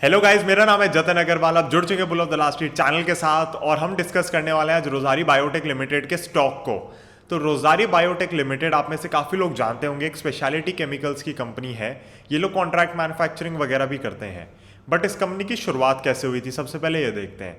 Hello guys, मेरा नाम है जतन अग्रवाल। आप जुड़ चुके हैं bull of the last street channel के साथ और हम डिस्कस करने वाले हैं आज रोजारी बायोटेक लिमिटेड के स्टॉक को। तो रोजारी बायोटेक लिमिटेड आप में से काफ़ी लोग जानते होंगे, एक स्पेशलिटी केमिकल्स की कंपनी है। ये लोग कॉन्ट्रैक्ट मैन्युफैक्चरिंग वगैरह भी करते हैं। बट इस कंपनी की शुरुआत कैसे हुई थी, सबसे पहले ये देखते हैं।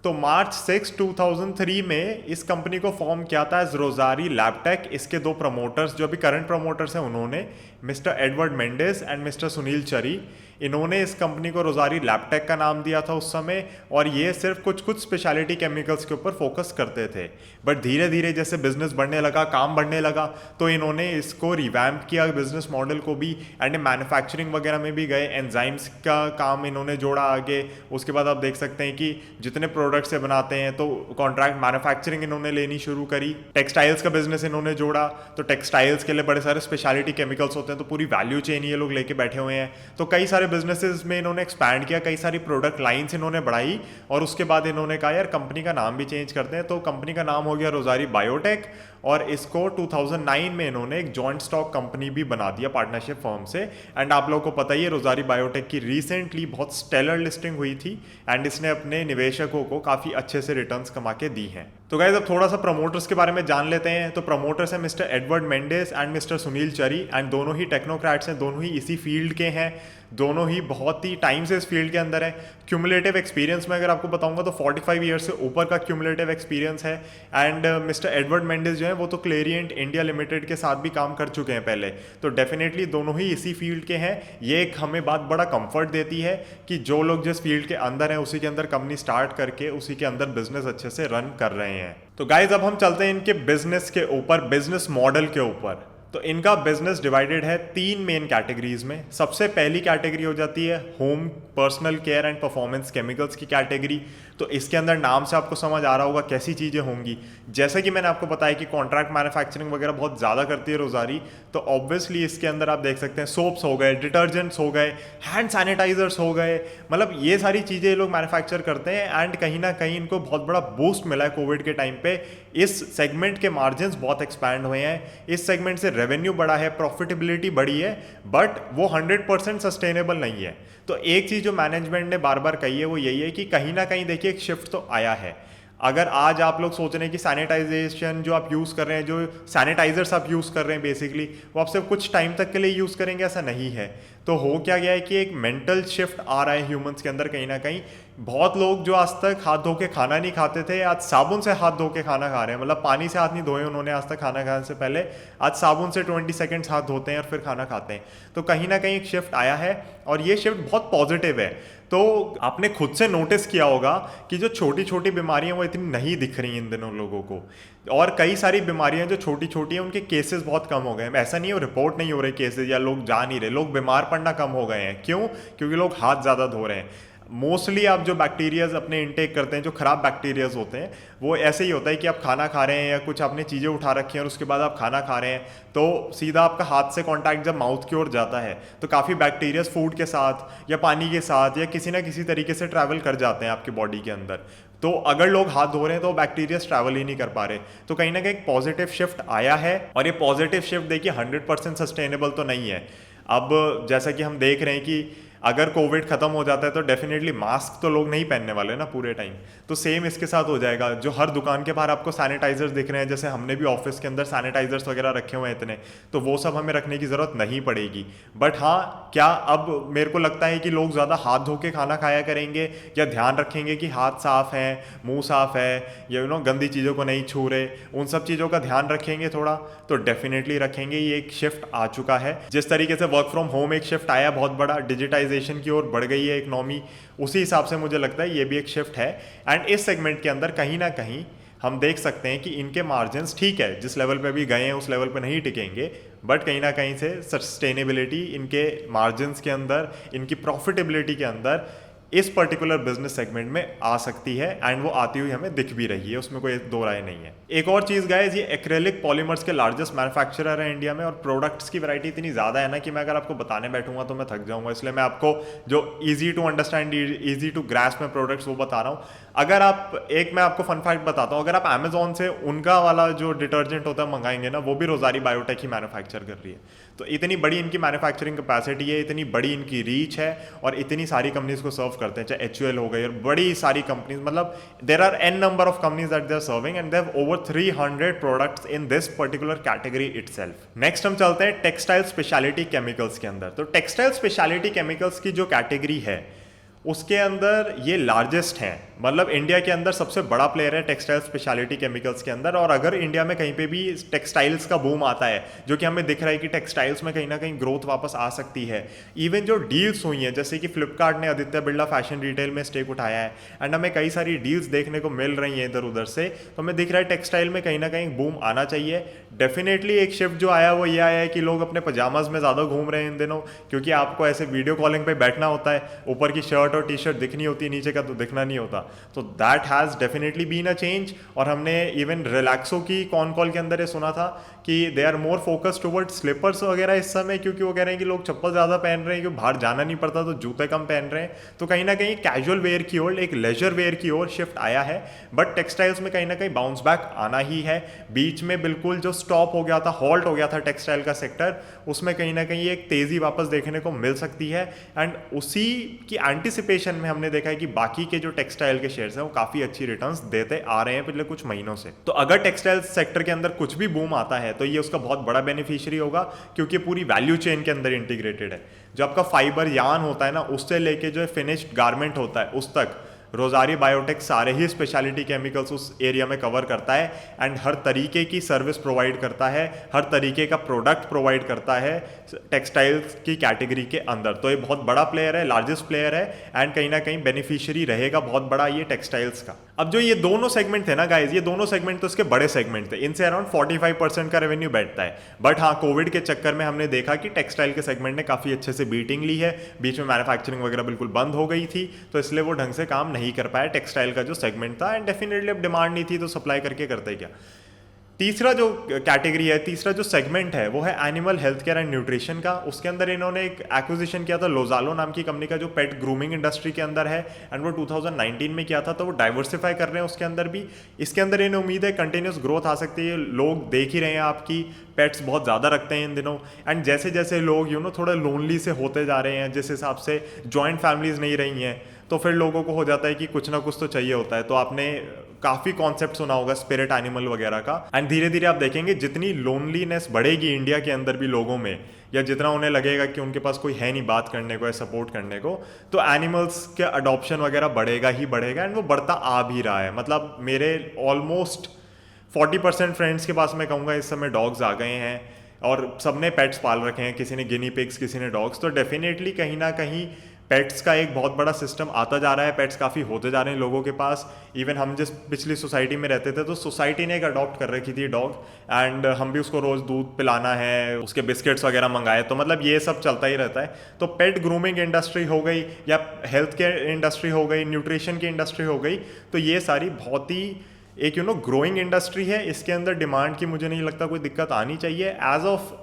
तो मार्च 6 2003 में इस कंपनी को फॉर्म किया था एज रोजारी लैबटेक। इसके दो प्रमोटर्स जो अभी करंट प्रमोटर्स हैं उन्होंने mister Edward Mendes and mister Sunil Chari, इन्होंने इस कंपनी को रोजारी लैबटेक का नाम दिया था उस समय। और ये सिर्फ कुछ कुछ स्पेशलिटी केमिकल्स के ऊपर फोकस करते थे। बट धीरे धीरे जैसे बिजनेस बढ़ने लगा, काम बढ़ने लगा, तो इन्होंने इसको रिवैम्प किया बिजनेस मॉडल को भी, एंड मैन्युफैक्चरिंग वगैरह में भी गए। एंजाइम्स का काम इन्होंने जोड़ा आगे। उसके बाद आप देख सकते हैं कि जितने प्रोडक्ट्स से बनाते हैं तो कॉन्ट्रैक्ट मैन्युफैक्चरिंग इन्होंने लेनी शुरू करी। टेक्सटाइल्स का बिजनेस इन्होंने जोड़ा, तो टेक्सटाइल्स के लिए बड़े सारे स्पेशलिटी केमिकल्स होते हैं, तो पूरी वैल्यू चेन ये लोग लेके बैठे हुए हैं। तो कई सारे बिजनेसेस में इन्होंने एक्सपैंड किया, कई सारी प्रोडक्ट लाइंस इन्होंने बढ़ाई। और उसके बाद इन्होंने कहा यार कंपनी का नाम भी चेंज करते हैं, तो कंपनी का नाम हो गया रोजारी बायोटेक। और इसको 2009 में इन्होंने एक जॉइंट स्टॉक कंपनी भी बना दिया पार्टनरशिप फर्म से। एंड आप लोगों को पता ही है रोजारी बायोटेक की रिसेंटली बहुत स्टेलर लिस्टिंग हुई थी एंड इसने अपने निवेशकों को काफ़ी अच्छे से रिटर्न्स कमा के दी हैं। तो गाइस अब थोड़ा सा प्रमोटर्स के बारे में जान लेते हैं। तो प्रमोटर्स हैं mister Edward Mendes and mister Sunil Chari, and दोनों ही टेक्नोक्रेट्स हैं, दोनों ही इसी फील्ड के हैं, दोनों ही बहुत ही टाइम से इस फील्ड के अंदर है। क्यूमुलेटिव एक्सपीरियंस में अगर आपको बताऊंगा तो 45 ईयर्स से ऊपर का क्यूमुलेटिव एक्सपीरियंस है। एंड मिस्टर एडवर्ड मेंडेस जो है वो तो क्लेरियंट इंडिया लिमिटेड के साथ भी काम कर चुके हैं पहले। तो डेफिनेटली दोनों ही इसी फील्ड के हैं। ये एक हमें बात बड़ा कंफर्ट देती है कि जो लोग जिस फील्ड के अंदर हैं उसी के अंदर कंपनी स्टार्ट करके उसी के अंदर बिजनेस अच्छे से रन कर रहे हैं। तो गाइज अब हम चलते हैं इनके बिजनेस के ऊपर, बिजनेस मॉडल के ऊपर। तो इनका बिजनेस डिवाइडेड है 3 मेन कैटेगरीज में। सबसे पहली कैटेगरी हो जाती है home personal care and performance chemicals की कैटेगरी। तो इसके अंदर नाम से आपको समझ आ रहा होगा कैसी चीज़ें होंगी। जैसे कि मैंने आपको बताया कि कॉन्ट्रैक्ट मैन्युफैक्चरिंग वगैरह बहुत ज़्यादा करती है रोजारी, तो ऑब्वियसली इसके अंदर आप देख सकते हैं सोप्स हो गए, डिटर्जेंट्स हो गए, हैंड सैनिटाइजर्स हो गए, मतलब ये सारी चीज़ें ये लोग मैन्युफैक्चर करते हैं। एंड कहीं ना कहीं इनको बहुत बड़ा बूस्ट मिला है कोविड के टाइम पे। इस सेगमेंट के मार्जिन्स बहुत एक्सपैंड हुए हैं, इस सेगमेंट से रेवेन्यू बढ़ा है, प्रॉफिटेबिलिटी बढ़ी है, बट वो 100% सस्टेनेबल नहीं है। तो एक चीज़ जो मैनेजमेंट ने बार बार कही है वो यही है कि कहीं ना कहीं देखिए एक शिफ्ट तो आया है। अगर आज आप लोग सोच रहे हैं कि सैनिटाइजेशन जो आप यूज़ कर रहे हैं, जो सैनिटाइजर्स आप यूज़ कर रहे हैं बेसिकली, वो आप सिर्फ कुछ टाइम तक के लिए यूज़ करेंगे, ऐसा नहीं है। तो हो क्या गया है कि एक मेंटल शिफ्ट आ रहा है ह्यूमंस के अंदर कहीं ना कहीं। बहुत लोग जो आज तक हाथ धो के खाना नहीं खाते थे, आज साबुन से हाथ धो के खाना खा रहे हैं। मतलब पानी से हाथ नहीं धोए उन्होंने आज तक खाना खाने से पहले, आज साबुन से 20 सेकेंड्स हाथ धोते हैं और फिर खाना खाते हैं। तो कहीं ना कहीं एक शिफ्ट आया है और ये शिफ्ट बहुत पॉजिटिव है। तो आपने खुद से नोटिस किया होगा कि जो छोटी छोटी बीमारियां वो इतनी नहीं दिख रही इन दिनों लोगों को, और कई सारी बीमारियां जो छोटी छोटी हैं उनके केसेस बहुत कम हो गए हैं। ऐसा नहीं है रिपोर्ट नहीं हो रहे केसेस या लोग जा नहीं रहे, लोग बीमार पड़ना कम हो गए हैं। क्यों? क्योंकि लोग हाथ ज़्यादा धो रहे हैं। मोस्टली आप जो बैक्टीरियाज अपने इनटेक करते हैं, जो खराब बैक्टीरियाज होते हैं, वो ऐसे ही होता है कि आप खाना खा रहे हैं या कुछ आपने चीज़ें उठा रखी हैं और उसके बाद आप खाना खा रहे हैं, तो सीधा आपका हाथ से कांटेक्ट जब माउथ की ओर जाता है तो काफ़ी बैक्टीरियाज फूड के साथ या पानी के साथ या किसी ना किसी तरीके से ट्रैवल कर जाते हैं आपकी बॉडी के अंदर। तो अगर लोग हाथ धो रहे हैं तो बैक्टीरिया ट्रैवल ही नहीं कर पा रहे। तो कहीं ना कहीं एक पॉजिटिव शिफ्ट आया है, और ये पॉजिटिव शिफ्ट देखिए 100% सस्टेनेबल तो नहीं है। अब जैसा कि हम देख रहे हैं कि अगर कोविड खत्म हो जाता है तो डेफिनेटली मास्क तो लोग नहीं पहनने वाले ना पूरे टाइम। तो सेम इसके साथ हो जाएगा। जो हर दुकान के बाहर आपको सैनिटाइजर्स दिख रहे हैं, जैसे हमने भी ऑफिस के अंदर सैनिटाइजर्स वगैरह रखे हुए हैं इतने, तो वो सब हमें रखने की ज़रूरत नहीं पड़ेगी। बट हाँ, क्या अब मेरे को लगता है कि लोग ज़्यादा हाथ धो के खाना खाया करेंगे या ध्यान रखेंगे कि हाथ साफ़ है, मुँह साफ़ है, या गंदी चीज़ों को नहीं छू रहे, उन सब चीज़ों का ध्यान रखेंगे थोड़ा, तो डेफिनेटली रखेंगे। ये एक शिफ्ट आ चुका है। जिस तरीके से वर्क फ्रॉम होम एक शिफ्ट आया बहुत बड़ा, डिजिटाइजेशन की ओर बढ़ गई है इकोनॉमी, उसी हिसाब से मुझे लगता है ये भी एक शिफ्ट है। एंड इस सेगमेंट के अंदर कहीं ना कहीं हम देख सकते हैं कि इनके मार्जिन्स ठीक है, जिस लेवल पे भी गए हैं उस लेवल पे नहीं टिकेंगे, बट कहीं ना कहीं से सस्टेनेबिलिटी इनके मार्जिन्स के अंदर, इनकी प्रॉफिटेबिलिटी के अंदर इस पर्टिकुलर बिजनेस सेगमेंट में आ सकती है। एंड वो आती हुई हमें दिख भी रही है, उसमें कोई दो राय नहीं है। एक और चीज़ गाइस, ये एक्रेलिक पॉलीमर्स के लार्जेस्ट मैन्युफैक्चरर है इंडिया में, और प्रोडक्ट्स की वैरायटी इतनी ज़्यादा है ना कि मैं अगर आपको बताने बैठूंगा तो मैं थक जाऊंगा। इसलिए मैं आपको जो easy to understand, easy to grasp में प्रोडक्ट्स वो बता रहा हूँ। अगर आप, एक मैं आपको फन फैक्ट बताता हूँ, अगर आप अमेजोन से उनका वाला जो डिटर्जेंट होता है मंगाएंगे ना, वो भी रोजारी बायोटेक ही मैन्युफैक्चर कर रही है। तो इतनी बड़ी इनकी मैन्युफैक्चरिंग कैपेसिटी है, इतनी बड़ी इनकी रीच है, और इतनी सारी कंपनीज को सर्व करते हैं, चाहे HUL हो गई और बड़ी सारी कंपनीज, मतलब there are an number of companies that they are serving and they have over 300 products in this particular category itself. Next हम चलते हैं टेक्सटाइल स्पेशलिटी केमिकल्स के अंदर। तो टेक्सटाइल स्पेशलिटी केमिकल्स की जो कैटेगरी है उसके अंदर ये लार्जेस्ट हैं, मतलब इंडिया के अंदर सबसे बड़ा प्लेयर है टेक्सटाइल स्पेशलिटी केमिकल्स के अंदर। और अगर इंडिया में कहीं पे भी टेक्सटाइल्स का बूम आता है, जो कि हमें दिख रहा है कि टेक्सटाइल्स में कहीं ना कहीं ग्रोथ वापस आ सकती है, इवन जो डील्स हुई हैं, जैसे कि फ्लिपकार्ट ने आदित्य बिरला फैशन रिटेल में स्टेक उठाया है, एंड हमें कई सारी डील्स देखने को मिल रही हैं इधर उधर से, तो हमें दिख रहा है टेक्सटाइल में कहीं ना कहीं बूम आना चाहिए। डेफिनेटली एक शिफ्ट जो आया वो ये आया है कि लोग अपने पजामाज में ज़्यादा घूम रहे हैं इन दिनों, क्योंकि आपको ऐसे वीडियो कॉलिंग पे बैठना होता है, ऊपर की शर्ट और टी शर्ट दिखनी होती है, नीचे का तो दिखना नहीं होता। तो that has definitely been a change. और हमने इवन रिलैक्सो की कॉन कॉल के अंदर ये सुना था कि they are more focused toward sleepers वगैरह इस समय, क्योंकि वो कह रहे हैं कि लोग चप्पल ज़्यादा पहन रहे हैं, क्योंकि बाहर जाना नहीं पड़ता तो जूते कम पहन रहे हैं। तो कहीं ना कहीं कैजुअल वेयर की ओर, एक लेजर वेयर की ओर शिफ्ट आया है। बट टेक्सटाइल्स में कहीं ना कहीं बाउंस बैक आना ही है। बीच में बिल्कुल जो स्टॉप हो गया था, हॉल्ट हो गया था टेक्सटाइल का सेक्टर, उसमें कहीं ना कहीं एक तेज़ी वापस देखने को मिल सकती है। एंड उसी की एंटिसिपेशन में हमने देखा है कि बाकी के जो टेक्सटाइल के शेयर्स हैं वो काफ़ी अच्छी रिटर्न्स देते आ रहे हैं पिछले कुछ महीनों से। तो अगर टेक्सटाइल सेक्टर के अंदर कुछ भी बूम आता है तो ये उसका बहुत बड़ा बेनिफिशियरी होगा, क्योंकि पूरी वैल्यू चेन के अंदर इंटीग्रेटेड है। जो आपका फाइबर यान होता है ना, उससे लेके जो फिनिश्ड गारमेंट होता है उस तक रोजारी बायोटेक सारे ही स्पेशलिटी केमिकल्स उस एरिया में कवर करता है, एंड हर तरीके की सर्विस प्रोवाइड करता है, हर तरीके का प्रोडक्ट प्रोवाइड करता है टेक्सटाइल्स की कैटेगरी के अंदर। तो ये बहुत बड़ा प्लेयर है, लार्जेस्ट प्लेयर है, एंड कहीं ना कहीं बेनिफिशियरी रहेगा बहुत बड़ा ये टेक्सटाइल्स का। अब जो ये दोनों सेगमेंट थे ना गाइज, ये दोनों सेगमेंट तो इसके बड़े सेगमेंट थे, इनसे अराउंड 45% का रेवेन्यू बैठता है। बट हाँ, कोविड के चक्कर में हमने देखा कि टेक्सटाइल के सेगमेंट ने काफ़ी अच्छे से बीटिंग ली है, बीच में मैन्युफैक्चरिंग वगैरह बिल्कुल बंद हो गई थी, तो इसलिए वो ढंग से काम नहीं कर पाया टेक्सटाइल का जो सेगमेंट था। एंड डेफिनेटली अब डिमांड नहीं थी तो सप्लाई करके करते क्या। तीसरा जो कैटेगरी है, तीसरा जो सेगमेंट है वो है animal health care and nutrition का। उसके अंदर इन्होंने एक एक्विजिशन किया था लोजालो नाम की कंपनी का, जो पेट ग्रूमिंग इंडस्ट्री के अंदर है, एंड वो 2019 में किया था। तो वो डाइवर्सिफाई कर रहे हैं उसके अंदर भी। इसके अंदर इन्हें उम्मीद है कंटिन्यूस ग्रोथ आ सकती है। लोग देख ही रहे हैं आपकी पेट्स बहुत ज़्यादा रखते हैं इन दिनों, एंड जैसे जैसे लोग थोड़ा लोनली से होते जा रहे हैं, जिस हिसाब से जॉइंट फैमिलीज नहीं रही हैं, तो फिर लोगों को हो जाता है कि कुछ ना कुछ तो चाहिए होता है। तो आपने काफ़ी कॉन्सेप्ट सुना होगा स्पिरिट एनिमल वगैरह का, एंड धीरे धीरे आप देखेंगे जितनी लोनलीनेस बढ़ेगी इंडिया के अंदर भी लोगों में, या जितना उन्हें लगेगा कि उनके पास कोई है नहीं बात करने को या सपोर्ट करने को, तो एनिमल्स के अडॉप्शन वगैरह बढ़ेगा ही बढ़ेगा, एंड वो बढ़ता आ भी रहा है। मतलब मेरे ऑलमोस्ट 40% फ्रेंड्स के पास मैं कहूँगा इस समय डॉग्स आ गए हैं, और सबने पेट्स पाल रखे हैं, किसी ने गिनी पिग्स, किसी ने डॉग्स। तो डेफिनेटली कहीं ना कहीं पेट्स का एक बहुत बड़ा सिस्टम आता जा रहा है, पेट्स काफ़ी होते जा रहे हैं लोगों के पास। इवन हम जिस पिछली सोसाइटी में रहते थे, तो सोसाइटी ने एक अडॉप्ट कर रखी थी डॉग, एंड हम भी उसको रोज़ दूध पिलाना है, उसके बिस्किट्स वगैरह मंगाए, तो मतलब ये सब चलता ही रहता है। तो पेट ग्रूमिंग इंडस्ट्री हो गई, या हेल्थ केयर इंडस्ट्री हो गई, न्यूट्रिशन की इंडस्ट्री हो गई, तो ये सारी बहुत ही एक ग्रोइंग इंडस्ट्री है। इसके अंदर डिमांड की मुझे नहीं लगता कोई दिक्कत आनी चाहिए। एज ऑफ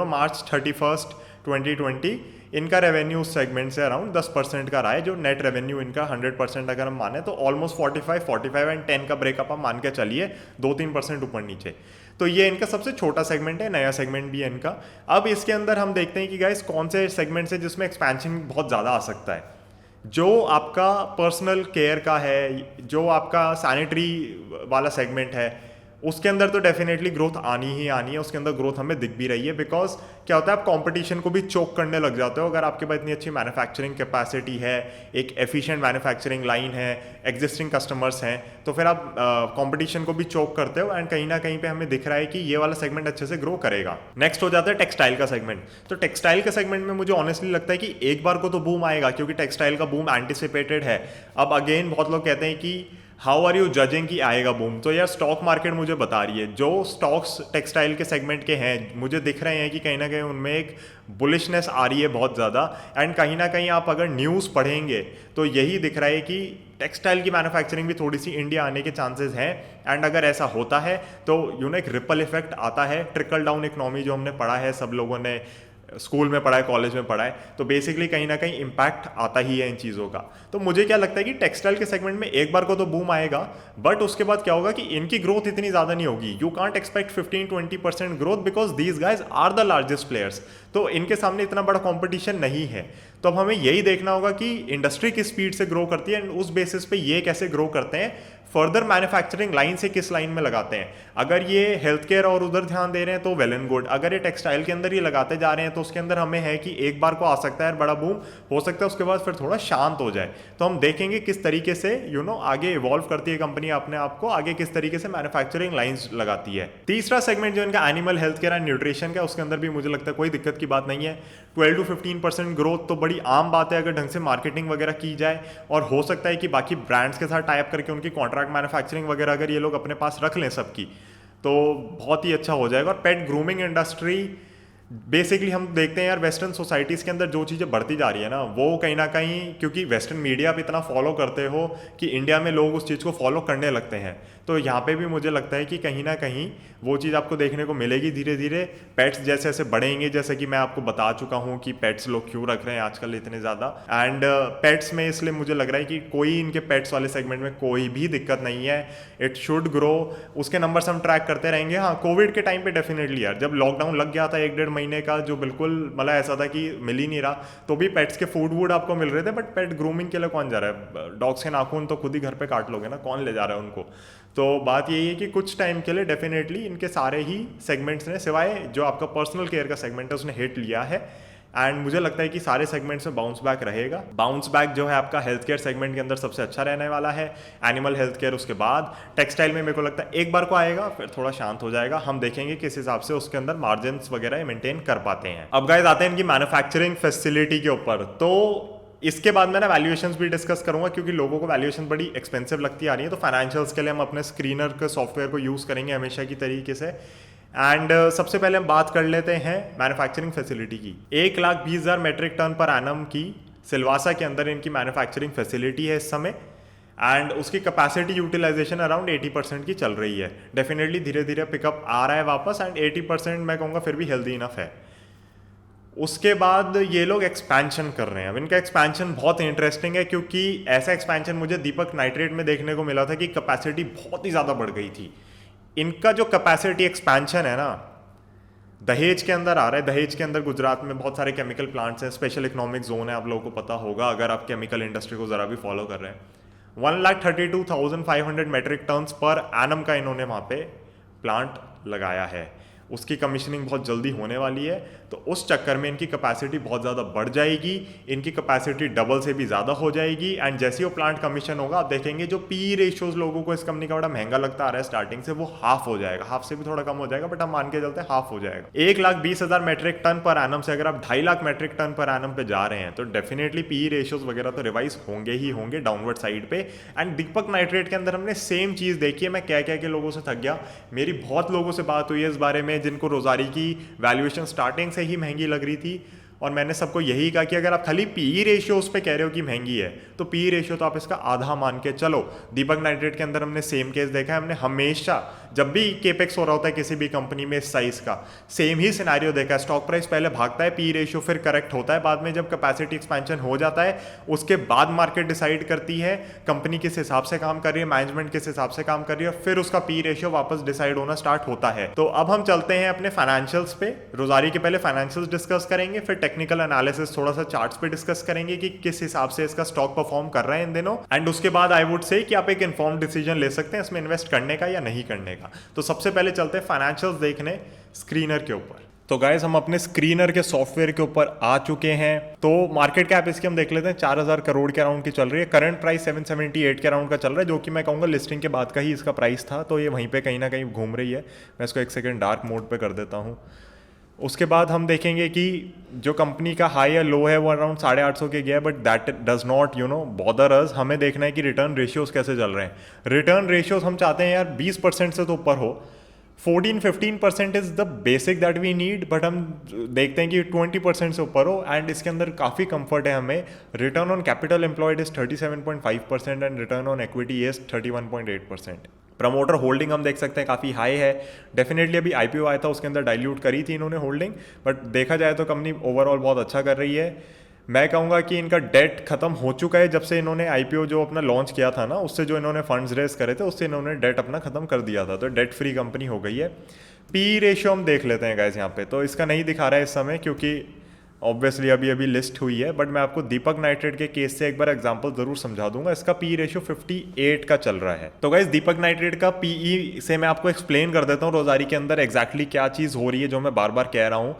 मार्च 31, 2020 इनका रेवेन्यू उस सेगमेंट से अराउंड 10% का रहा है, जो नेट रेवेन्यू इनका 100% अगर हम माने तो ऑलमोस्ट 45 एंड 10 का ब्रेकअप हम मान के चलिए, 2-3% ऊपर नीचे। तो ये इनका सबसे छोटा सेगमेंट है, नया सेगमेंट भी है इनका। अब इसके अंदर हम देखते हैं कि गाइस कौन से सेगमेंट है जिसमें एक्सपेंशन बहुत ज़्यादा आ सकता है। जो आपका पर्सनल केयर का है, जो आपका सैनिटरी वाला सेगमेंट है, उसके अंदर तो डेफिनेटली ग्रोथ आनी ही आनी है। उसके अंदर ग्रोथ हमें दिख भी रही है, बिकॉज क्या होता है, आप कंपटीशन को भी चोक करने लग जाते हो। अगर आपके पास इतनी अच्छी मैन्युफैक्चरिंग कैपेसिटी है, एक एफिशिएंट मैन्युफैक्चरिंग लाइन है, एग्जिस्टिंग कस्टमर्स हैं, तो फिर आप कंपटीशन को भी चोक करते हो, एंड कहीं ना कहीं पे हमें दिख रहा है कि ये वाला सेगमेंट अच्छे से ग्रो करेगा। नेक्स्ट हो जाता है टेक्सटाइल का सेगमेंट। तो टेक्सटाइल के सेगमेंट में मुझे ऑनेस्टली लगता है कि एक बार को तो बूम आएगा, क्योंकि टेक्सटाइल का बूम एंटिसिपेटेड है। अब अगेन बहुत लोग कहते हैं कि हाउ आर यू जजिंग कि आएगा बूम, तो यार स्टॉक मार्केट मुझे बता रही है, जो स्टॉक्स टेक्सटाइल के सेगमेंट के हैं मुझे दिख रहे हैं कि कहीं ना कहीं उनमें एक बुलिशनेस आ रही है बहुत ज़्यादा। एंड कहीं ना कहीं आप अगर न्यूज़ पढ़ेंगे तो यही दिख रहा है कि टेक्सटाइल की मैन्युफैक्चरिंग भी थोड़ी सी इंडिया आने के चांसेस हैं। एंड अगर ऐसा होता है तो एक रिपल इफेक्ट आता है, ट्रिकल डाउन इकोनॉमी जो हमने पढ़ा है सब लोगों ने, स्कूल में पढ़ा है, कॉलेज में पढ़ा है, तो बेसिकली कहीं ना कहीं इम्पैक्ट आता ही है इन चीज़ों का। तो मुझे क्या लगता है कि टेक्सटाइल के सेगमेंट में एक बार को तो बूम आएगा, बट उसके बाद क्या होगा कि इनकी ग्रोथ इतनी ज़्यादा नहीं होगी। You can't expect 15-20% growth because these guys are the largest players. तो इनके सामने इतना बड़ा कॉम्पिटिशन नहीं है। तो अब हमें यही देखना होगा कि इंडस्ट्री किस स्पीड से ग्रो करती है एंड उस बेसिस पे ये कैसे ग्रो करते हैं, फर्दर मैन्युफैक्चरिंग लाइन से किस लाइन में लगाते हैं। अगर ये हेल्थ केयर और उधर ध्यान दे रहे हैं तो वेल एंड गुड, अगर ये टेक्सटाइल के अंदर ही लगाते जा रहे हैं तो उसके अंदर हमें है कि एक बार को आ सकता है बड़ा बूम, हो सकता है उसके बाद फिर थोड़ा शांत हो जाए। तो हम देखेंगे किस तरीके से आगे इवॉल्व करती है कंपनी अपने आप को, आगे किस तरीके से मैन्युफैक्चरिंग लाइन्स लगाती है। तीसरा सेगमेंट जो इनका animal health care and nutrition का, उसके अंदर भी मुझे लगता है कोई दिक्कत की बात नहीं है। 12-15% ग्रोथ तो बड़ी आम बात है अगर ढंग से मार्केटिंग वगैरह की जाए, और हो सकता है कि बाकी ब्रांड्स के साथ टाई अप करके उनकी कॉन्ट्रैक्ट मैन्युफैक्चरिंग वगैरह अगर ये लोग अपने पास रख लें सबकी, तो बहुत ही अच्छा हो जाएगा। और पेट ग्रूमिंग इंडस्ट्री बेसिकली हम देखते हैं यार वेस्टर्न सोसाइटीज़ के अंदर जो चीज़ें बढ़ती जा रही है ना, वो कहीं ना कहीं क्योंकि वेस्टर्न मीडिया आप इतना फॉलो करते हो कि इंडिया में लोग उस चीज़ को फॉलो करने लगते हैं, तो यहाँ पे भी मुझे लगता है कि कहीं ना कहीं वो चीज़ आपको देखने को मिलेगी धीरे धीरे। पेट्स जैसे जैसे बढ़ेंगे, जैसे कि मैं आपको बता चुका हूँ कि पेट्स लोग क्यों रख रहे हैं आजकल इतने ज़्यादा, एंड पेट्स में इसलिए मुझे लग रहा है कि कोई इनके पेट्स वाले सेगमेंट में कोई भी दिक्कत नहीं है, इट शुड ग्रो। उसके नंबर्स हम ट्रैक करते रहेंगे। हाँ, कोविड के टाइम पे डेफिनेटली यार, जब लॉकडाउन लग गया था 1-1.5 महीने का, जो बिल्कुल मतलब ऐसा था कि मिल ही नहीं रहा, तो भी पेट्स के फूड वूड आपको मिल रहे थे, बट पेट ग्रूमिंग के लिए कौन जा रहा है? डॉग्स के नाखून तो खुद ही घर पे काट लोगे ना, कौन ले जा रहा है उनको? तो बात यही है कि कुछ टाइम के लिए डेफिनेटली इनके सारे ही सेगमेंट्स ने, सिवाय जो आपका पर्सनल केयर का सेगमेंट है, उसने हिट लिया है। एंड मुझे लगता है कि सारे सेगमेंट्स में बाउंस बैक रहेगा। बाउंस बैक जो है आपका हेल्थ केयर सेगमेंट के अंदर सबसे अच्छा रहने वाला है, एनिमल हेल्थ केयर, उसके बाद टेक्सटाइल में मेरे को लगता है एक बार को आएगा, फिर थोड़ा शांत हो जाएगा। हम देखेंगे किस हिसाब से उसके अंदर मार्जिन वगैरह मेंटेन कर पाते हैं। अब गाइस आते हैं इनकी मैन्युफैक्चरिंग फैसिलिटी के ऊपर। तो इसके बाद मैं ना वैल्यूएशंस भी डिस्कस करूंगा, क्योंकि लोगों को वैल्यूएशन बड़ी एक्सपेंसिव लगती आ रही है। तो फाइनेंशियल्स के लिए हम अपने स्क्रीनर के सॉफ्टवेयर को यूज़ करेंगे हमेशा की तरीके से। एंड सबसे पहले हम बात कर लेते हैं मैन्युफैक्चरिंग फैसिलिटी की। 1,20,000 मेट्रिक टन पर एनम की सिलवासा के अंदर इनकी मैन्युफैक्चरिंग फैसिलिटी है इस समय, एंड उसकी कैपेसिटी यूटिलाइजेशन अराउंड 80% की चल रही है। डेफिनेटली धीरे धीरे पिकअप आ रहा है वापस, एंड 80% मैं कहूँगा फिर भी हेल्दी इनफ है। उसके बाद ये लोग एक्सपेंशन कर रहे हैं। अब इनका एक्सपेंशन बहुत इंटरेस्टिंग है, क्योंकि ऐसा एक्सपेंशन मुझे दीपक नाइट्रेट में देखने को मिला था कि कैपेसिटी बहुत ही ज़्यादा बढ़ गई थी। इनका जो कैपेसिटी एक्सपेंशन है ना, दहेज के अंदर आ रहा है। दहेज के अंदर गुजरात में बहुत सारे केमिकल प्लांट्स हैं, स्पेशल इकोनॉमिक जोन है, आप लोगों को पता होगा अगर आप केमिकल इंडस्ट्री को ज़रा भी फॉलो कर रहे हैं। 1,32,500 मेट्रिक टन्स पर एनम का इन्होंने वहाँ पे प्लांट लगाया है। उसकी कमीशनिंग बहुत जल्दी होने वाली है, तो उस चक्कर में इनकी कैपेसिटी बहुत ज़्यादा बढ़ जाएगी। इनकी कैपेसिटी डबल से भी ज़्यादा हो जाएगी, एंड जैसे वो प्लांट कमीशन होगा, आप देखेंगे जो पी रेशियोज लोगों को इस कंपनी का बड़ा महंगा लगता आ रहा है स्टार्टिंग से, वो हाफ हो जाएगा, हाफ से भी थोड़ा कम हो जाएगा, बट हम मान के चलते हैं हाफ हो जाएगा। 1,20,000 मेट्रिक टन पर एनम से अगर आप 2.5 lakh metric ton per annum पे जा रहे हैं, तो डेफिनेटली पी रेशियोज वगैरह तो रिवाइज होंगे ही होंगे डाउनवर्ड साइड पे। एंड दीपक नाइट्रेट के अंदर हमने सेम चीज़ देखी है। मैं कह के लोगों से थक गया, मेरी बहुत लोगों से बात हुई है इस बारे में जिनको रोजारी की वैल्यूएशन स्टार्टिंग से ही महंगी लग रही थी, और मैंने सबको यही कहा कि अगर आप खाली पी रेशियो उस पे कह रहे हो कि महंगी है, तो पी रेशियो तो आप इसका आधा मान के चलो। दीपक नाइट्रेट के अंदर हमने सेम केस देखा है। हमने हमेशा जब भी केपेक्स हो रहा होता है किसी भी कंपनी में इस साइज का, सेम ही सिनेरियो देखा है। स्टॉक प्राइस पहले भागता है, पी रेशियो फिर करेक्ट होता है, बाद में जब कैपेसिटी एक्सपेंशन हो जाता है उसके बाद मार्केट डिसाइड करती है कंपनी किस हिसाब से काम कर रही है, मैनेजमेंट किस हिसाब से काम कर रही है, फिर उसका पी रेशियो वापस डिसाइड होना स्टार्ट होता है। तो अब हम चलते हैं अपने फाइनेंशियल्स पे। रोजारी के पहले फाइनेंशियल्स डिस्कस करेंगे, फिर टेक्निकल एनालिसिस थोड़ा सा चार्ट्स पे डिस्कस करेंगे कि किस हिसाब से इसका स्टॉक परफॉर्म कर रहा है इन दिनों, एंड उसके बाद आई वुड से कि आप एक इन्फॉर्म्ड डिसीजन ले सकते हैं इसमें इन्वेस्ट करने का या नहीं करने का। तो सबसे पहले चलते हैं फाइनेंशियल्स देखने स्क्रीनर के ऊपर। तो गाइस हम अपने स्क्रीनर के सॉफ्टवेयर के ऊपर आ चुके हैं। तो मार्केट कैप इसकी हम देख लेते हैं, 4,000 करोड़ के अराउंड की चल रही है। करंट प्राइस 778 के अराउंड का चल रहा है, जो कि मैं कहूँगा लिस्टिंग के बाद का ही इसका प्राइस था, तो ये वहीं पे कहीं ना कहीं घूम रही है। मैं इसको एक सेकेंड डार्क मोड पे कर देता हूँ। उसके बाद हम देखेंगे कि जो कंपनी का हाई या लो है वो अराउंड 850 के गया है, but that does not bother us. हमें देखना है कि रिटर्न रेशियोज कैसे चल रहे हैं। रिटर्न रेशियोज हम चाहते हैं यार 20% से तो ऊपर हो। 14-15% is the basic that we need, but हम देखते हैं कि 20% से ऊपर हो, एंड इसके अंदर काफ़ी कंफर्ट है हमें। Return on capital employed is 37.5% and return on equity is 31.8%। Promoter holding हम देख सकते हैं काफ़ी हाई है। डेफिनेटली अभी आईपीओ आया था उसके अंदर डाइल्यूट करी थी इन्होंने होल्डिंग, बट देखा जाए तो कंपनी ओवरऑल बहुत अच्छा कर रही है। मैं कहूँगा कि इनका डेट खत्म हो चुका है जब से इन्होंने आईपीओ जो अपना लॉन्च किया था ना, उससे जो इन्होंने फंड्स रेज करे थे उससे इन्होंने डेट अपना खत्म कर दिया था, तो डेट फ्री कंपनी हो गई है। पी रेशियो हम देख लेते हैं गाइस यहाँ पे, तो इसका नहीं दिखा रहा है इस समय क्योंकि ऑब्वियसली अभी अभी लिस्ट हुई है, बट मैं आपको दीपक नाइट्रेट के केस से एक बार एग्जांपल जरूर समझा दूंगा। इसका पी रेशियो 58 का चल रहा है। तो गाइस दीपक नाइट्रेट का पीई से मैं आपको एक्सप्लेन कर देता हूँ रोजारी के अंदर एग्जैक्टली क्या चीज़ हो रही है जो मैं बार बार कह रहा हूँ।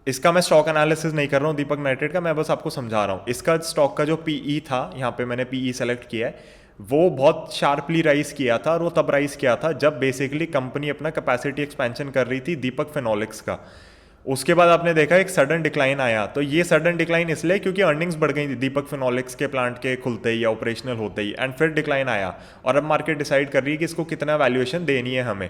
इसका मैं स्टॉक एनालिसिस नहीं कर रहा हूँ दीपक नाइट्रेट का, मैं बस आपको समझा रहा हूँ। इसका स्टॉक का जो पीई था, यहाँ पे मैंने पीई सेलेक्ट किया है, वो बहुत शार्पली राइज किया था, और वो तब राइज किया था जब बेसिकली कंपनी अपना कैपेसिटी एक्सपेंशन कर रही थी दीपक फिनोलिक्स का। उसके बाद आपने देखा एक सडन डिक्लाइन आया, तो ये सडन डिक्लाइन इसलिए क्योंकि अर्निंग्स बढ़ गई थी दीपक फिनोलिक्स के प्लांट के खुलते ही या ऑपरेशनल होते ही, एंड फिर डिक्लाइन आया और अब मार्केट डिसाइड कर रही है कि इसको कितना वैल्यूएशन देनी है हमें।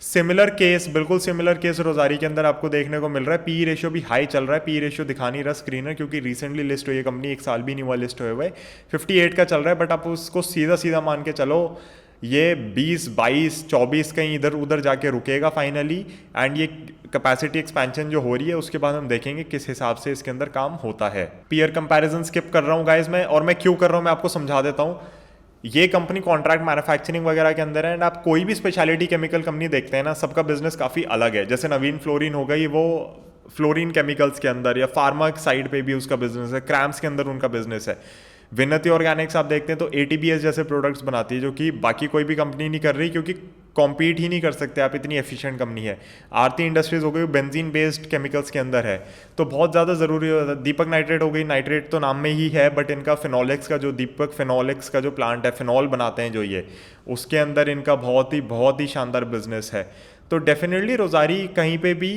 सिमिलर केस, बिल्कुल सिमिलर केस रोजारी के अंदर आपको देखने को मिल रहा है। पी रेशियो भी हाई चल रहा है, पी रेशियो दिखा नहीं रहा स्क्रीनर क्योंकि रिसेंटली लिस्ट हुई है कंपनी, एक साल भी नहीं हुआ लिस्ट हुए हुए। 58 का चल रहा है, बट आप उसको सीधा सीधा मान के चलो ये 20, 22, 24 कहीं इधर उधर जाके रुकेगा फाइनली। एंड ये कैपेसिटी एक्सपेंशन जो हो रही है उसके बाद हम देखेंगे किस हिसाब से इसके अंदर काम होता है। पीयर कंपैरिजन स्किप कर रहा हूँ गाइस मैं, और मैं क्यों कर रहा हूँ मैं आपको समझा देता हूँ। ये कंपनी कॉन्ट्रैक्ट मैन्युफैक्चरिंग वगैरह के अंदर है, एंड आप कोई भी स्पेशलिटी केमिकल कंपनी देखते हैं ना, सबका बिजनेस काफ़ी अलग है। जैसे नवीन फ्लोरिन हो गई, वो फ्लोरिन केमिकल्स के अंदर, या फार्मा साइड पे भी उसका बिजनेस है, क्रैम्स के अंदर उनका बिजनेस है। विनती ऑर्गेनिक्स आप देखते हैं तो एटीबीएस जैसे प्रोडक्ट्स बनाती है जो कि बाकी कोई भी कंपनी नहीं कर रही, क्योंकि कॉम्पीट ही नहीं कर सकते आप, इतनी एफिशिएंट कंपनी है। आरती इंडस्ट्रीज हो गई, बेंजीन बेस्ड केमिकल्स के अंदर है, तो बहुत ज़्यादा ज़रूरी होता है। दीपक नाइट्रेट हो गई, नाइट्रेट तो नाम में ही है, बट इनका फिनोलिक्स का जो दीपक फिनोलिक्स का जो प्लांट है, फिनॉल बनाते हैं जो ये, उसके अंदर इनका बहुत ही शानदार बिजनेस है। तो डेफिनेटली रोजारी कहीं पे भी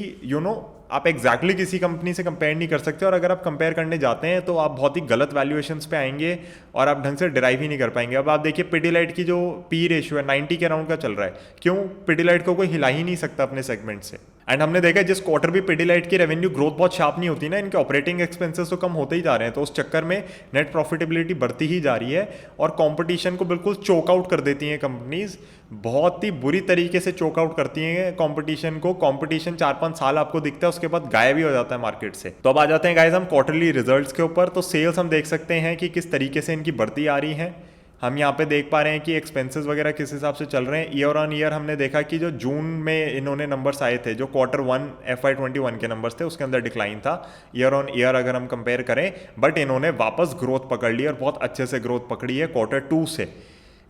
आप एग्जैक्टली किसी कंपनी से कंपेयर नहीं कर सकते, और अगर आप कंपेयर करने जाते हैं तो आप बहुत ही गलत वैल्यूएशंस पे आएंगे और आप ढंग से डिराइव ही नहीं कर पाएंगे। अब आप देखिए पिडिलाइट की जो पी रेशियो है 90 के अराउंड का चल रहा है। क्यों? पिडिलाइट को कोई हिला ही नहीं सकता अपने सेगमेंट से। एंड हमने देखा जिस क्वार्टर भी पिडिलाइट की रेवेन्यू ग्रोथ बहुत शार्प नहीं होती ना, इनके ऑपरेटिंग एक्सपेंसेस तो कम होते ही जा रहे हैं, तो उस चक्कर में नेट प्रॉफिटेबिलिटी बढ़ती ही जा रही है और कंपटीशन को बिल्कुल चोक आउट कर देती हैं कंपनीज, बहुत ही बुरी तरीके से चोक आउट करती हैं कंपटीशन को। कंपटीशन 4-5 साल आपको दिखता है, उसके बाद गायब ही हो जाता है मार्केट से। तो अब आ जाते हैं गाइस हम क्वार्टरली रिजल्ट्स के ऊपर। तो सेल्स हम देख सकते हैं कि किस तरीके से इनकी बढ़ती आ रही है। हम यहाँ पे देख पा रहे हैं कि एक्सपेंसेस वगैरह किस हिसाब से चल रहे हैं। ईयर ऑन ईयर हमने देखा कि जो जून में इन्होंने नंबर्स आए थे, जो Q1 FY21 के नंबर्स थे, उसके अंदर डिक्लाइन था ईयर ऑन ईयर अगर हम कंपेयर करें, बट इन्होंने वापस ग्रोथ पकड़ ली और बहुत अच्छे से ग्रोथ पकड़ी है Q2 से।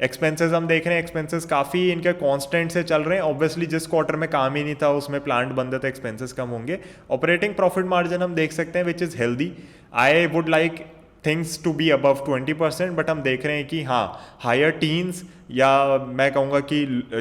एक्सपेंसेस हम देख रहे हैं, एक्सपेंसेस काफ़ी इनके कांस्टेंट से चल रहे हैं। ऑब्वियसली जिस क्वार्टर में काम ही नहीं था उसमें प्लांट बंद है तो एक्सपेंसेस कम होंगे। ऑपरेटिंग प्रॉफिट मार्जिन हम देख सकते हैं which is healthy. I would like things to be above 20%, but हम देख रहे हैं कि हाँ हायर टीन्स, या मैं कहूँगा कि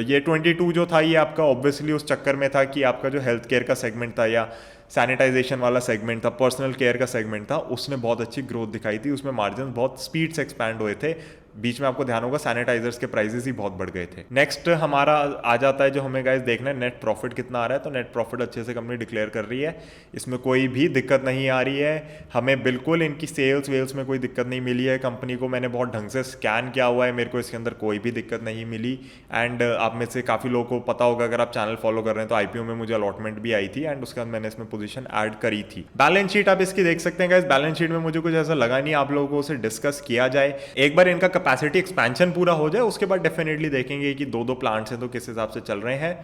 ये 22 जो था ये आपका ऑब्वियसली उस चक्कर में था कि आपका जो हेल्थ केयर का सेगमेंट था या सैनिटाइजेशन वाला सेगमेंट था, पर्सनल केयर का सेगमेंट था, उसने बहुत अच्छी ग्रोथ दिखाई थी, उसमें मार्जिन बहुत स्पीड से एक्सपैंड हुए थे। बीच में आपको ध्यान होगा सैनिटाइजर्स के प्राइसेस ही बहुत बढ़ गए थे। नेक्स्ट हमारा आ जाता है जो हमें गाइस देखना है, नेट प्रॉफिट कितना आ रहा है। तो नेट प्रॉफिट अच्छे से कंपनी डिक्लेयर कर रही है, इसमें कोई भी दिक्कत नहीं आ रही है हमें, बिल्कुल इनकी सेल्स वेल्स में कोई दिक्कत नहीं मिली है। कंपनी को मैंने बहुत ढंग से स्कैन किया हुआ है, मेरे को इसके अंदर कोई भी दिक्कत नहीं मिली। एंड आप में से काफ़ी लोगों को पता होगा अगर आप चैनल फॉलो कर रहे हैं तो आईपीओ में मुझे अलॉटमेंट भी आई थी एंड उसके बाद मैंने इसमें पोजीशन ऐड करी थी। बैलेंस शीट आप इसकी देख सकते हैं गाइस, बैलेंस शीट में मुझे कुछ ऐसा लगा नहीं आप लोगों से डिस्कस किया जाए। एक बार इनका कैपेसिटी एक्सपेंशन पूरा हो जाए उसके बाद डेफिनेटली देखेंगे कि दो प्लांट्स हैं तो किस हिसाब से चल रहे हैं।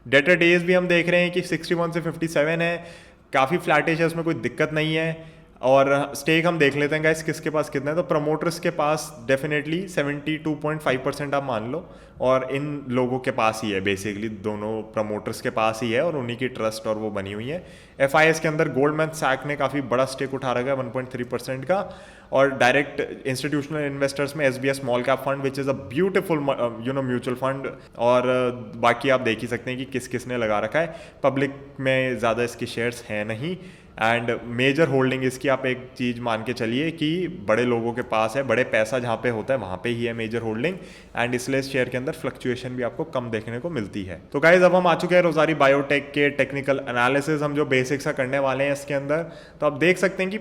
डेटर डेज भी हम देख रहे हैं कि 61 से 57 है, काफ़ी फ्लैटिश है, उसमें कोई दिक्कत नहीं है। और स्टेक हम देख लेते हैं गाइस किसके पास कितना है। तो प्रमोटर्स के पास डेफिनेटली 72.5% आप मान लो, और इन लोगों के पास ही है, बेसिकली दोनों प्रमोटर्स के पास ही है और उन्हीं की ट्रस्ट और वो बनी हुई है। एफआईएस के अंदर गोल्डमैन सैक ने काफ़ी बड़ा स्टेक उठा रखा है 1.3% का, और डायरेक्ट इंस्टीट्यूशनल इन्वेस्टर्स में SBI small cap fund which is a beautiful mutual fund, और बाकी आप देख ही सकते हैं कि किस किस ने लगा रखा है। पब्लिक में ज़्यादा इसके शेयर्स हैं नहीं। एंड मेजर होल्डिंग इसकी आप एक चीज़ मान के चलिए कि बड़े लोगों के पास है, बड़े पैसा जहाँ पे होता है वहाँ पे ही है मेजर होल्डिंग, एंड इसलिए इस शेयर के अंदर फ्लक्चुएशन भी आपको कम देखने को मिलती है। तो गाइज अब हम आ चुके हैं रोज़ारी बायोटेक के टेक्निकल एनालिसिस, हम जो बेसिक्स का करने वाले हैं इसके अंदर। तो आप देख सकते हैं कि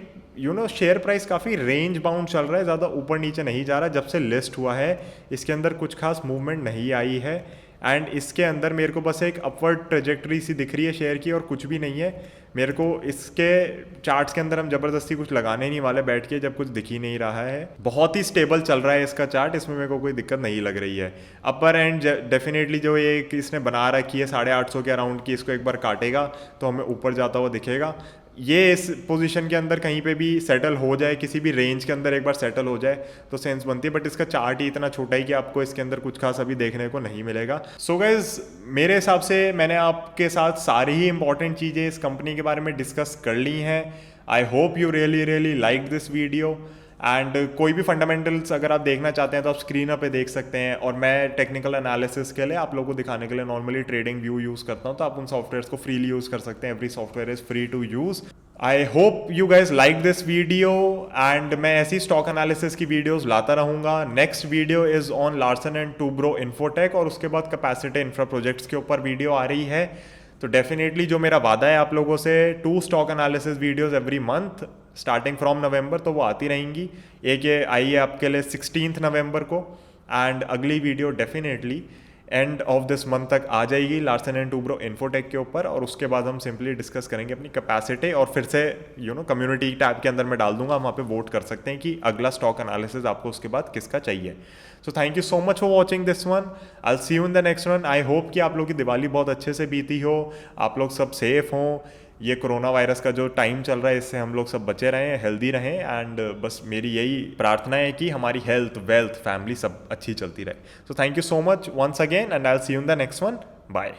शेयर प्राइस काफ़ी रेंज बाउंड चल रहा है, ज़्यादा ऊपर नीचे नहीं जा रहा। जब से लिस्ट हुआ है इसके अंदर कुछ खास मूवमेंट नहीं आई है, एंड इसके अंदर मेरे को बस एक अपवर्ड ट्रेजेक्टरी सी दिख रही है शेयर की, और कुछ भी नहीं है। मेरे को इसके चार्ट्स के अंदर हम ज़बरदस्ती कुछ लगाने नहीं वाले बैठ के, जब कुछ दिख ही नहीं रहा है। बहुत ही स्टेबल चल रहा है इसका चार्ट, इसमें मेरे को कोई दिक्कत नहीं लग रही है। अपर एंड डेफिनेटली जो ये इसने बना रखी है 850 के अराउंड की, इसको एक बार काटेगा तो हमें ऊपर जाता हुआ दिखेगा। ये इस पोजीशन के अंदर कहीं पे भी सेटल हो जाए, किसी भी रेंज के अंदर एक बार सेटल हो जाए तो सेंस बनती है, बट इसका चार्ट ही इतना छोटा है कि आपको इसके अंदर कुछ खास अभी देखने को नहीं मिलेगा। सो गाइस मेरे हिसाब से मैंने आपके साथ सारी ही इंपॉर्टेंट चीज़ें इस कंपनी के बारे में डिस्कस कर ली हैं। आई hope you really like this video, and कोई भी फंडामेंटल्स अगर आप देखना चाहते हैं तो आप स्क्रीन पे देख सकते हैं, और मैं टेक्निकल एनालिसिस के लिए आप लोगों को दिखाने के लिए नॉर्मली ट्रेडिंग व्यू यूज़ करता हूं, तो आप उन सॉफ्टवेयर्स को फ्रीली यूज़ कर सकते हैं। Every software is free to use. I hope you guys like this video, and मैं ऐसी स्टॉक एनालिसिस की वीडियोज़ लाता रहूँगा। Next video is on Larsen and Toubro Infotech, और उसके बाद कैपेसिटी इंफ्रा प्रोजेक्ट्स के ऊपर वीडियो आ रही है। तो डेफिनेटली जो मेरा वादा है आप लोगों से, 2 stock analysis videos every month starting from November, तो वो आती रहेंगी। एक ये आई है आपके लिए 16 नवंबर को, एंड अगली video definitely end of this month तक आ जाएगी लार्सन एंड टूब्रो इन्फोटेक के ऊपर, और उसके बाद हम सिंपली डिस्कस करेंगे अपनी कैपेसिटी, और फिर से कम्युनिटी टैब के अंदर मैं डाल दूंगा, वहाँ पे वोट कर सकते हैं कि अगला स्टॉक एनालिसिस आपको उसके बाद किसका चाहिए। So thank you so much for watching this one. I see you in the next one. I hope कि आप लोग की दिवाली बहुत अच्छे से बीती हो, आप लोग सब सेफ हों, ये कोरोना वायरस का जो टाइम चल रहा है इससे हम लोग सब बचे रहें, हेल्दी रहें, एंड बस मेरी यही प्रार्थना है कि हमारी हेल्थ, वेल्थ, फैमिली सब अच्छी चलती रहे। So thank you so much once again, and I will see you in the next one. Bye.